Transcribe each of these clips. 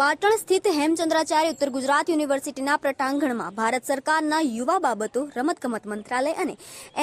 પાટણ સ્થિત હેમચંદ્રાચાર્ય ઉત્તર ગુજરાત યુનિવર્સિટીના પ્રટાંગણમાં ભારત સરકારના યુવા બાબતો રમતગમત મંત્રાલય અને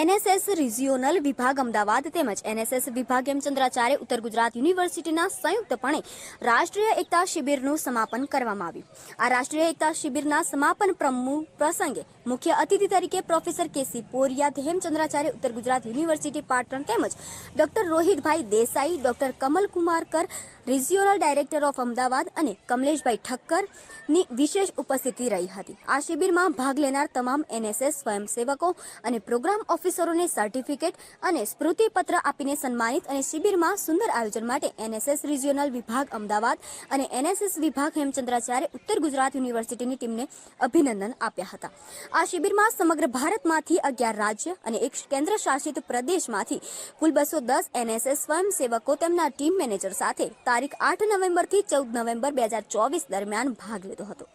એનએસએસ રિજિયોનલ વિભાગ અમદાવાદ તેમજ એનએસએસ વિભાગ હેમચંદ્રાચાર્ય ઉત્તર ગુજરાત યુનિવર્સિટીના સંયુક્તપણે રાષ્ટ્રીય એકતા શિબિરનું સમાપન કરવામાં આવ્યું. આ રાષ્ટ્રીય એકતા શિબિરના સમાપન પ્રસંગે મુખ્ય અતિથિ તરીકે પ્રોફેસર કેસી પોરિયા હેમચંદ્રાચાર્ય ઉત્તર ગુજરાત યુનિવર્સિટી પાટણ તેમજ ડોક્ટર રોહિતભાઈ દેસાઈ, ડોક્ટર કમલકુમાર કર, રિજિયોનલ ડાયરેક્ટર ઓફ અમદાવાદ અને કમલેશભાઈ ઠક્કરની વિશેષ ઉપસ્થિતિ રહી હતી. આ શિબિરમાં ભાગ લેનાર તમામ એનએસએસ સ્વયંસેવકો અને પ્રોગ્રામ ઓફિસરોને સર્ટિફિકેટ અને સ્મૃતિપત્ર આપીને સન્માનિત અને શિબિરમાં સુંદર આયોજન માટે એનએસએસ રિજિયોનલ વિભાગ અમદાવાદ અને એનએસએસ વિભાગ હેમચંદ્રાચાર્ય ઉત્તર ગુજરાત યુનિવર્સિટીની ટીમને અભિનંદન આપ્યા હતા. આ શિબિરમાં સમગ્ર ભારતમાંથી 11 રાજ્ય અને એક કેન્દ્ર શાસિત પ્રદેશમાંથી કુલ 210 એનએસએસ સ્વયંસેવકો તેમના ટીમ મેનેજર સાથે તારીખ 8 નવેમ્બરથી 14 નવેમ્બર 2024 દરમિયાન ભાગ લીધો હતો.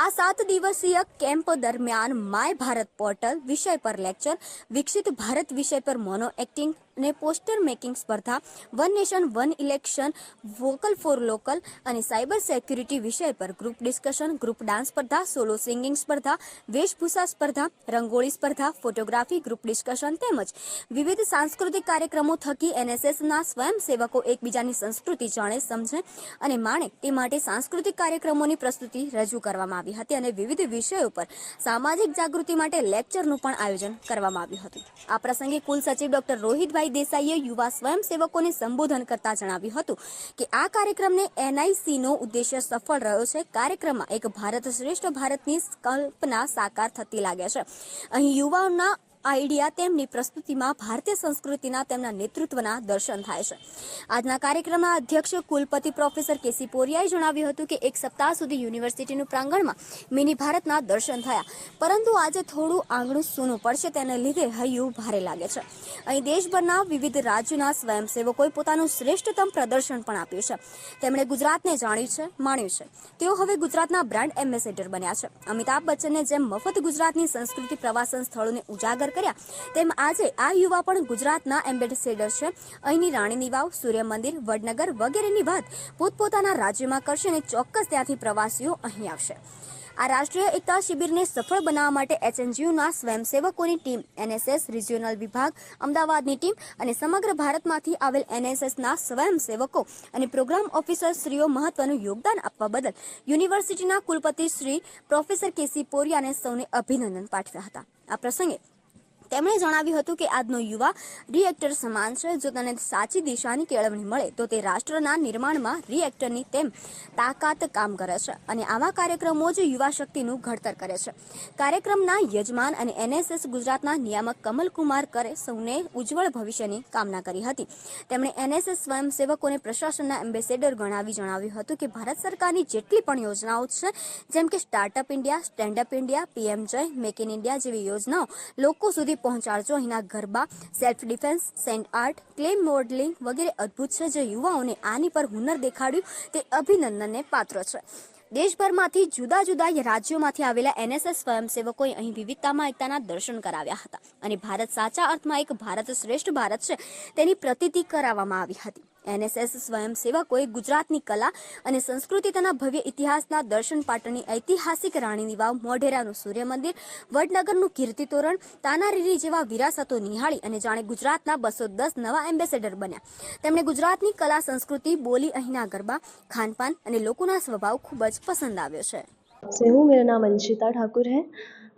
આ 7 દિવસીય કેમ્પ દરમિયાન માય ભારત પોર્ટલ વિષય પર લેક્ચર, વિકસિત ભારત વિષય પર મોનો એક્ટિંગ અને પોસ્ટર મેકિંગ સ્પર્ધા, one nation one election, vocal for local અને સાયબર સિક્યુરિટી વિષય પર ગ્રુપ ડિસ્કશન, ગ્રુપ ડાન્સ સ્પર્ધા, સોલો સિંગિંગ સ્પર્ધા, વેશભૂષા સ્પર્ધા, રંગોળી સ્પર્ધા, ફોટોગ્રાફી, ગ્રુપ ડિસ્કશન તેમજ વિવિધ સાંસ્કૃતિક કાર્યક્રમો થકી એનએસએસના સ્વયંસેવકો એકબીજાની સંસ્કૃતિ જાણે, સમજે અને માણે તે માટે સાંસ્કૃતિક કાર્યક્રમોની પ્રસ્તુતિ રજૂ કરવામાં આવી હતી અને વિવિધ વિષયો પર સામાજિક જાગૃતિ માટે લેક્ચરનું પણ આયોજન કરવામાં આવ્યું હતું. આ પ્રસંગે કુલ સચિવ ડોક્ટર રોહિતભાઈ દેસાઈએ યુવા સ્વયંસેવકોને સંબોધન કરતા જણાવ્યું હતું કે આ કાર્યક્રમને એનઆઈસીનો ઉદ્દેશ્ય સફળ રહ્યો છે. કાર્યક્રમમાં એક ભારત શ્રેષ્ઠ ભારતની કલ્પના સાકાર થતી લાગે છે. અહીં યુવાઓના આઈડિયા તેમની પ્રસ્તુતિમાં ભારતીય સંસ્કૃતિના તેમના નેતૃત્વના દર્શન થાય છે. આજના કાર્યક્રમના અધ્યક્ષ કુલપતિ પ્રોફેસર કેસી પોરિયાએ જણાવ્યું હતું કે એક સપ્તાહ સુધી યુનિવર્સિટીનું પ્રાંગણમાં મિની ભારતના દર્શન થયા, પરંતુ આજે થોડું આંગણું સૂનું પડશે, તેને લીધે હૈયું ભારે લાગે છે. અહીં દેશભરના વિવિધ રાજ્યોના સ્વયંસેવકોએ પોતાનું શ્રેષ્ઠતમ પ્રદર્શન પણ આપ્યું છે. તેમણે ગુજરાતને જાણ્યું છે, માણ્યું છે. તેઓ હવે ગુજરાતના બ્રાન્ડ એમ્બેસેડર બન્યા છે. અમિતાભ બચ્ચનને જેમ મફત ગુજરાતની સંસ્કૃતિ પ્રવાસન સ્થળોને ઉજાગર કર્યા તેમ આજે આ યુવા પણ ગુજરાતના એમ્બેસેડર છે. અહીંની રાણીની વાવ, સૂર્ય મંદિર, વડનગર વગેરેની વાત પોતપોતાના રાજ્યમાં કરશે અને ચોક્કસ ત્યાંથી પ્રવાસીઓ અહીં આવશે. આ રાષ્ટ્રીય એકતા શિબિરને સફળ બનાવવા માટે એચએનજીયુના સ્વયંસેવકોની ટીમ, એનએસએસ રિજિયોનલ વિભાગ અમદાવાદની ટીમ અને સમગ્ર ભારતમાંથી આવેલ એનએસએસના સ્વયંસેવકો અને પ્રોગ્રામ ઓફિસરશ્રીઓ મહત્વનું યોગદાન આપવા બદલ યુનિવર્સિટીના કુલપતિ શ્રી પ્રોફેસર કેસી પોરિયાને સૌને અભિનંદન પાઠવ્યા હતા. આ પ્રસંગે તેમણે જણાવ્યું હતું કે આજનો યુવા રિએક્ટર સમાન છે. જો તેને સાચી દિશાની કેળવણી મળે તો તે રાષ્ટ્રના નિર્માણમાં રિએક્ટરની તેમ તાકાત કામ કરે છે અને આવા કાર્યક્રમો જ યુવા શક્તિનું ઘડતર કરે છે. કાર્યક્રમના યજમાન અને એનએસએસ ગુજરાતના નિયામક કમલકુમાર કરે સૌને ઉજ્જવળ ભવિષ્યની કામના કરી હતી. તેમણે એનએસએસ સ્વયંસેવકોને પ્રશાસનના એમ્બેસેડર ગણાવી જણાવ્યું હતું કે ભારત સરકારની જેટલી પણ યોજનાઓ છે, જેમ કે startup India, standup India, PM Jay, make in India જેવી યોજનાઓ લોકો સુધી પહોંચાડજો. અહીંના garba, self defence, sand art, clay modelling વગેરે અદ્ભુત છે. જે યુવાઓને આની પર હુનર દેખાડ્યું તે અભિનંદનને પાત્ર છે. દેશભરમાંથી જુદા જુદા રાજ્યોમાંથી આવેલા એનએસએસ સ્વયંસેવકોએ અહીં વિવિધતામાં એકતાના દર્શન કરાવ્યા હતા અને ભારત સાચા અર્થમાં એક ભારત શ્રેષ્ઠ ભારત છે તેની પ્રતીતિ કરાવવામાં આવી હતી. એનએસએસ સ્વયંસેવકોએ ગુજરાતની કલા અને સંસ્કૃતિ, તેના ભવ્ય ઇતિહાસના દર્શન, પાટણની ઐતિહાસિક રાણીની વાવ, મોઢેરાનું સૂર્ય મંદિર, વડનગરનું કીર્તિ તોરણ, તાનારીરી જેવા વિરાસતો નિહાળી અને જાણે ગુજરાતના 210 નવા એમ્બેસેડર બન્યા. તેમણે ગુજરાતની કલા, સંસ્કૃતિ, બોલી, અહીંના ગરબા, ખાનપાન અને લોકોના સ્વભાવ ખૂબ જ पसंद આવ્યો છે. से हूँ, मेरा नाम अंशिता ठाकुर है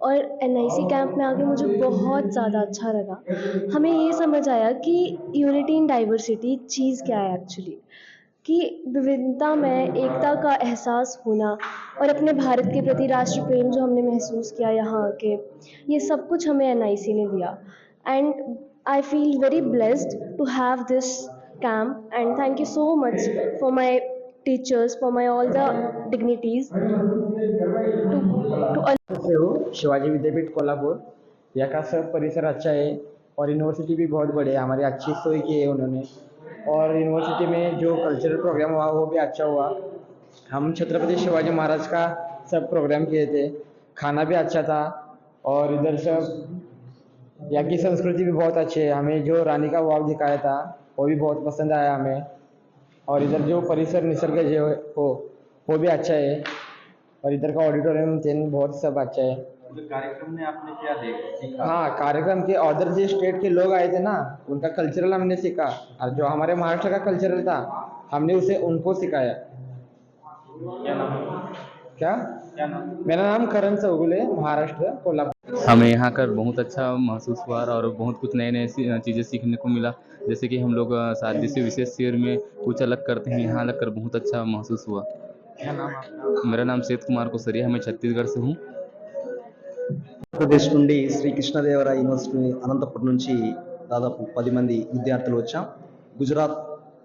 और एनआईसी कैंप में आके मुझे बहुत ज़्यादा अच्छा लगा. हमें ये समझ आया कि यूनिटी इन डाइवर्सिटी चीज़ क्या है एक्चुअली, कि विविधता में एकता का एहसास होना और अपने भारत के प्रति राष्ट्र प्रेम जो हमने महसूस किया यहाँ आके, ये सब कुछ हमें एनआईसी ने दिया. And I feel very blessed to have this camp and thank you so much for my teachers, for my all the dignities से हो. शिवाजी विद्यापीठ कोल्हापुर. यहाँ का सब परिसर अच्छा है और यूनिवर्सिटी भी बहुत बड़े है. हमारी अच्छी सोई की है उन्होंने और यूनिवर्सिटी में जो कल्चरल प्रोग्राम हुआ वो भी अच्छा हुआ. हम छत्रपति शिवाजी महाराज का सब प्रोग्राम किए थे. खाना भी अच्छा था और इधर सब यहाँ की संस्कृति भी बहुत अच्छी है. हमें जो रानी का वाव दिखाया था वो भी बहुत पसंद आया हमें. और इधर जो परिसर निसर्ग जो हो वो भी अच्छा है। और इधर का ऑडिटोरियम बहुत सब अच्छा है। तो कार्यक्रम में आपने क्या सीखा? हाँ, कार्यक्रम के अदर जो स्टेट के लोग आए थे ना, उनका कल्चरल हमने सीखा, और जो हमारे महाराष्ट्र का कल्चरल था हमने उसे उनको सिखाया। क्या नाम है? क्या? क्या नाम? मेरा नाम करण चौगुले, महाराष्ट्र, कोल्हापुर। हमें यहाँ कर बहुत अच्छा महसूस हुआ और बहुत कुछ नए नए चीज़ें सीखने को मिला। जैसे कि हम लोग शादी से विशेष शिविर में कुछ अलग करते हैं, यहाँ लगकर बहुत अच्छा महसूस हुआ। क्या नाम आपका? मेरा नाम सेठ कुमार कुसरिया है, मैं छत्तीसगढ़ से हूँ। ఆంధ్రప్రదేశ్ నుండి శ్రీ కృష్ణదేవరాయ యూనివర్సిటీ అనంతపురం నుంచి దాదాపు 10 మంది విద్యార్థులు వచ్చాం. గుజరాత్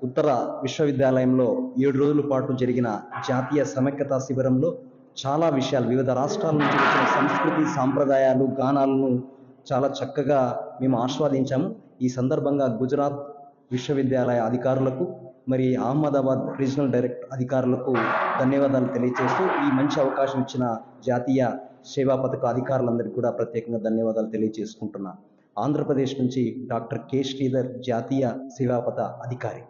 ఉత్తర విశ్వవిద్యాలయంలో 7 రోజుల పాటు జరిగిన జాతీయ సమైక్యతా శిబిరంలో చాలా విషయాలు, వివిధ రాష్ట్రాల నుంచి వచ్చిన సంస్కృతి, సాంప్రదాయాలు, గానాలను చాలా చక్కగా మేము ఆస్వాదించాము. ఈ సందర్భంగా గుజరాత్ విశ్వవిద్యాలయ అధికారులకు, మరి అహ్మదాబాద్ రీజనల్ డైరెక్ట్ అధికారులకు ధన్యవాదాలు తెలియజేస్తూ, ఈ మంచి అవకాశం ఇచ్చిన జాతీయ సేవా పథక అధికారులందరికీ కూడా ప్రత్యేకంగా ధన్యవాదాలు తెలియజేసుకుంటున్నాను. ఆంధ్రప్రదేశ్ నుంచి డాక్టర్ కె శ్రీధర్, జాతీయ సేవా పథక अधिकारी।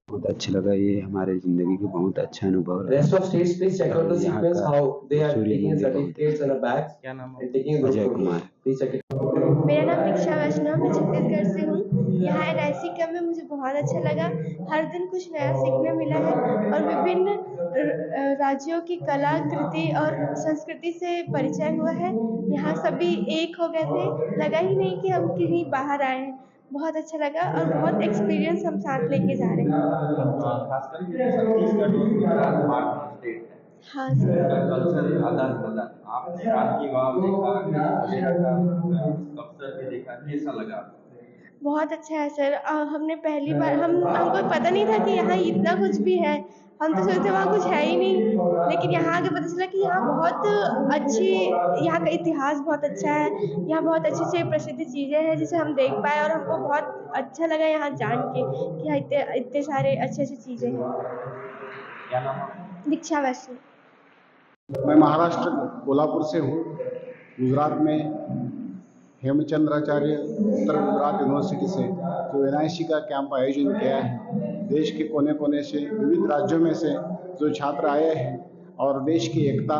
बहुत अच्छा लगा, ये हमारे जिंदगी का बहुत अच्छा अनुभव रहा। Rest of states, please check out the sequence how they are Surya taking मंदिर certificates and a bags क्या नाम है? and taking a group Ajay photo. Kumar. Please check it. मेरा नाम दीक्षा वैष्णव, मैं छत्तीसगढ़ से हूँ। यहाँ एनआईसी कैंप में मुझे बहुत अच्छा लगा। हर दिन कुछ नया सीखने मिला है और विभिन्न राज्यों की कला, कृति और संस्कृति से परिचय हुआ है। यहाँ सभी एक हो गए थे, लगा ही नहीं कि हम कहीं बाहर आए हैं। बहुत अच्छा लगा और बहुत एक्सपीरियंस हम साथ लेके जा रहे हैं। खास करके छत्तीसगढ़ और गुजरात पार्टनर स्टेट है, हाँ सर। उनका कल्चर आदान प्रदान, आपने रानी वाव देखा, वगैरह का स्कल्पचर भी देखा, कैसा लगा? बहुत अच्छा है सर। हमने पहली बार हमको पता नहीं था कि यहाँ इतना कुछ भी है। हम तो सोचते वहाँ कुछ है ही नहीं, लेकिन यहाँ आके पता चला कि यहाँ बहुत अच्छी, यहाँ का इतिहास बहुत अच्छा है। यहाँ बहुत अच्छी अच्छी प्रसिद्ध चीज़ें हैं जिसे हम देख पाए और हमको बहुत अच्छा लगा यहाँ जान के कि यहाँ इतने सारे अच्छी अच्छी चीज़ें हैं। क्या नाम है? दीक्षा वैष्णव। मैं महाराष्ट्र कोल्हापुर से हूँ। गुजरात में हेमचंद्राचार्य उत्तर गुजरात यूनिवर्सिटी से जो एनआईसी का कैंप आयोजन किया है, देश के कोने कोने से, विविध राज्यों में से जो छात्र आए हैं और देश की एकता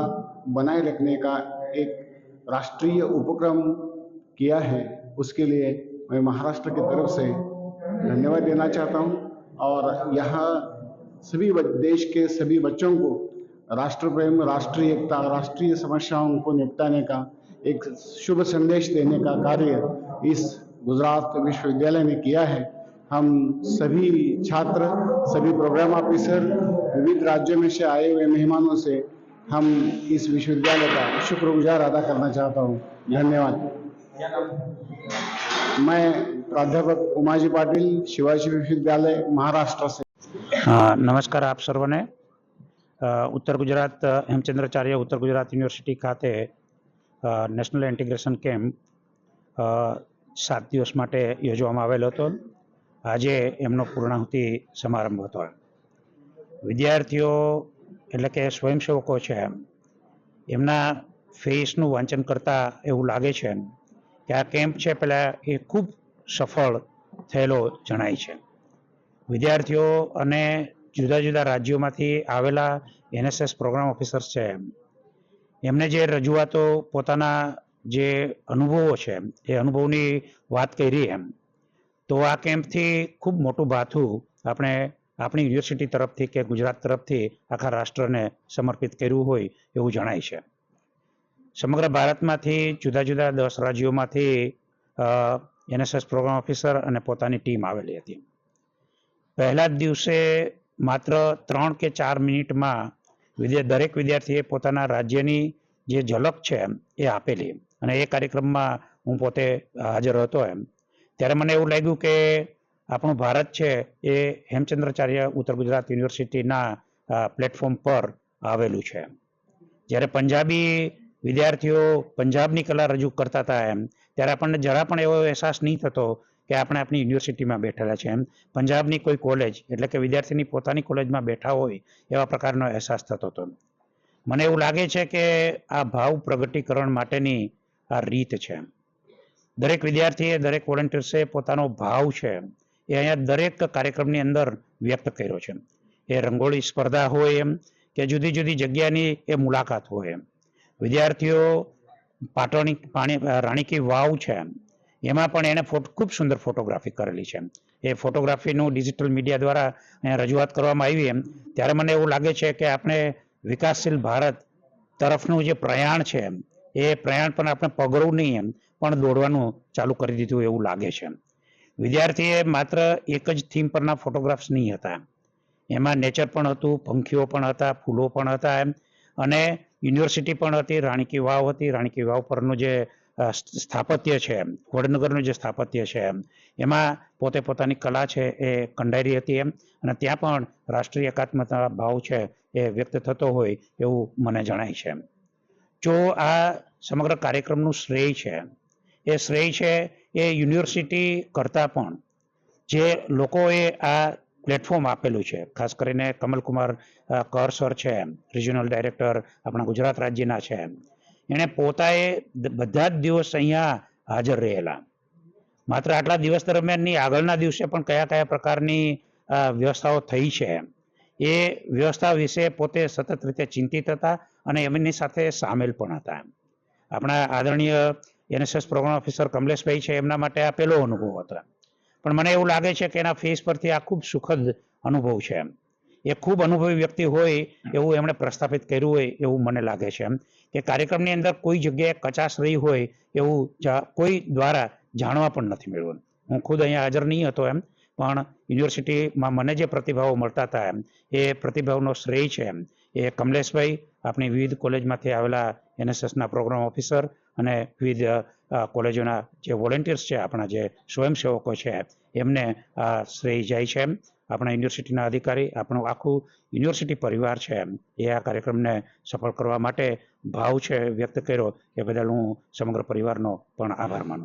बनाए रखने का एक राष्ट्रीय उपक्रम किया है, उसके लिए मैं महाराष्ट्र की तरफ से धन्यवाद देना चाहता हूँ। और यहाँ सभी देश के सभी बच्चों को राष्ट्र प्रेम, राष्ट्रीय एकता, राष्ट्रीय समस्याओं को निपटाने का एक शुभ संदेश देने का कार्य इस गुजरात विश्वविद्यालय ने किया है। हम सभी छात्र, सभी प्रोग्राम ऑफिसर, विविध राज्यों में से आए हुए मेहमानों से हम इस विश्वविद्यालय का शुक्रगुजार अदा करना चाहता हूँ। धन्यवाद। क्या नाम है? मैं प्राध्यापक उमाजी पाटिल, शिवाजी विश्वविद्यालय, महाराष्ट्र से। નમસ્કાર આપ સર્વને। ઉત્તર ગુજરાત હેમચંદ્રાચાર્ય ઉત્તર ગુજરાત યુનિવર્સિટી ખાતે નેશનલ ઇન્ટિગ્રેશન કેમ્પ 7 દિવસ માટે યોજવામાં આવેલો હતો। આજે એમનો પૂર્ણાહુતિ સમારંભ હતો। વિદ્યાર્થીઓ એટલે કે સ્વયંસેવકો છે, એમના ફેસનું વાંચન કરતાં એવું લાગે છે કે આ કેમ્પ છે પહેલાં એ ખૂબ સફળ થયેલો જણાય છે। વિદ્યાર્થીઓ અને જુદા જુદા રાજ્યોમાંથી આવેલા એનએસએસ પ્રોગ્રામ ઓફિસર્સ છે, એમને જે રજૂઆતો, પોતાના જે અનુભવો છે એ અનુભવની વાત કરી તો આ કેમ્પથી ખૂબ મોટું ભાથું આપણે આપણી યુનિવર્સિટી તરફથી કે ગુજરાત તરફથી આખા રાષ્ટ્રને સમર્પિત કર્યું હોય એવું જણાય છે। સમગ્ર ભારતમાંથી જુદા જુદા 10 રાજ્યોમાંથી એનએસએસ પ્રોગ્રામ ઓફિસર અને પોતાની ટીમ આવેલી હતી। પહેલા જ દિવસે માત્ર 3 કે 4 મિનિટમાં દરેક વિદ્યાર્થીએ પોતાના રાજ્યની જે ઝલક છે એ આપેલી અને એ કાર્યક્રમમાં હું પોતે હાજર હતો ત્યારે મને એવું લાગ્યું કે આપણું ભારત છે એ હેમચંદ્રાચાર્ય ઉત્તર ગુજરાત યુનિવર્સિટીના પ્લેટફોર્મ પર આવેલું છે। જ્યારે પંજાબી વિદ્યાર્થીઓ પંજાબની કલા રજૂ કરતા હતા ત્યારે આપણને જરા પણ એવો અહેસાસ નહીં થતો કે આપણે આપણી યુનિવર્સિટીમાં બેઠેલા છે। પંજાબની કોઈ કોલેજ એટલે કે વિદ્યાર્થીની પોતાની કોલેજમાં બેઠા હોય એવા પ્રકારનો અહેસાસ થતો હતો। મને એવું લાગે છે કે આ ભાવ પ્રગટીકરણ માટેની આ રીત છે। દરેક વિદ્યાર્થીએ, દરેક વોલેન્ટિયર્સે પોતાનો ભાવ છે એ અહીંયા દરેક કાર્યક્રમની અંદર વ્યક્ત કર્યો છે। એ રંગોળી સ્પર્ધા હોય કે જુદી જુદી જગ્યાની એ મુલાકાત હોય. વિદ્યાર્થીઓ રાણી કી વાવ છે એમાં પણ એને ખૂબ સુંદર ફોટોગ્રાફી કરેલી છે. એ ફોટોગ્રાફીનું ડિજિટલ મીડિયા દ્વારા અહીંયા રજૂઆત કરવામાં આવી ત્યારે મને એવું લાગે છે કે આપણે વિકાસશીલ ભારત તરફનું જે પ્રયાણ છે એ પ્રયાણ પણ આપણે પગડવું નહીં પણ દોડવાનું ચાલુ કરી દીધું એવું લાગે છે. વિદ્યાર્થીએ માત્ર એક જ થીમ પરના ફોટોગ્રાફ્સ નહીં હતા, એમાં નેચર પણ હતું, પંખીઓ પણ હતા, ફૂલો પણ હતા અને યુનિવર્સિટી પણ હતી, રાણી કી વાવ હતી. રાણી કી વાવ પરનું જે સ્થાપત્ય છે, વડનગરનું જે સ્થાપત્ય છે એમાં પોતે પોતાની કલા છે એ કંડારી હતી અને ત્યાં પણ રાષ્ટ્રીય એકાત્મતા ભાવ છે એ વ્યક્ત થતો હોય એવું મને જણાય છે. જો આ સમગ્ર કાર્યક્રમનું શ્રેય છે એ શ્રેય છે એ યુનિવર્સિટી કરતાં પણ જે લોકોએ આ પ્લેટફોર્મ આપેલું છે, ખાસ કરીને કમલકુમાર કર સર છે, રિજિયોનલ ડાયરેક્ટર આપણા ગુજરાત રાજ્યના છે, એણે પોતાએ બધા જ દિવસ અહીંયા હાજર રહેલા. માત્ર આટલા દિવસ દરમિયાનની આગળના દિવસે પણ કયા કયા પ્રકારની વ્યવસ્થાઓ થઈ છે એ વ્યવસ્થા વિશે પોતે સતત રીતે ચિંતિત હતા અને એમની સાથે સામેલ પણ હતા. આપણા આદરણીય NSS પ્રોગ્રામ ઓફિસર કમલેશભાઈ છે, એમના માટે આ પહેલો અનુભવ હતો. પણ મને એવું લાગે છે કે એના ફેસ પરથી આ ખૂબ સુખદ અનુભવ છે. એ ખૂબ અનુભવી વ્યક્તિ હોય એવું એમણે પ્રસ્થાપિત કર્યું હોય એવું મને લાગે છે કે કાર્યક્રમની અંદર કોઈ જગ્યાએ કચાશ રહી હોય એવું કોઈ દ્વારા જાણવા પણ નથી મળ્યું. હું ખુદ અહીંયા હાજર નહીં હતો પણ યુનિવર્સિટીમાં મને જે પ્રતિભાવો મળતા હતા એ પ્રતિભાવનો શ્રેય છે એ કમલેશભાઈ, આપણી વિવિધ કોલેજમાંથી આવેલા NSSના પ્રોગ્રામ ઓફિસર અને વિવિધ કોલેજોના જે વોલેન્ટિયર્સ છે, આપણા જે સ્વયંસેવકો છે એમને આ શ્રેય જાય છે. આપણા યુનિવર્સિટીના અધિકારી, આપણું આખું યુનિવર્સિટી પરિવાર છે એ આ કાર્યક્રમને સફળ કરવા માટે ભાવ છે વ્યક્ત કર્યો એ બદલ હું સમગ્ર પરિવારનો પણ આભાર માનું.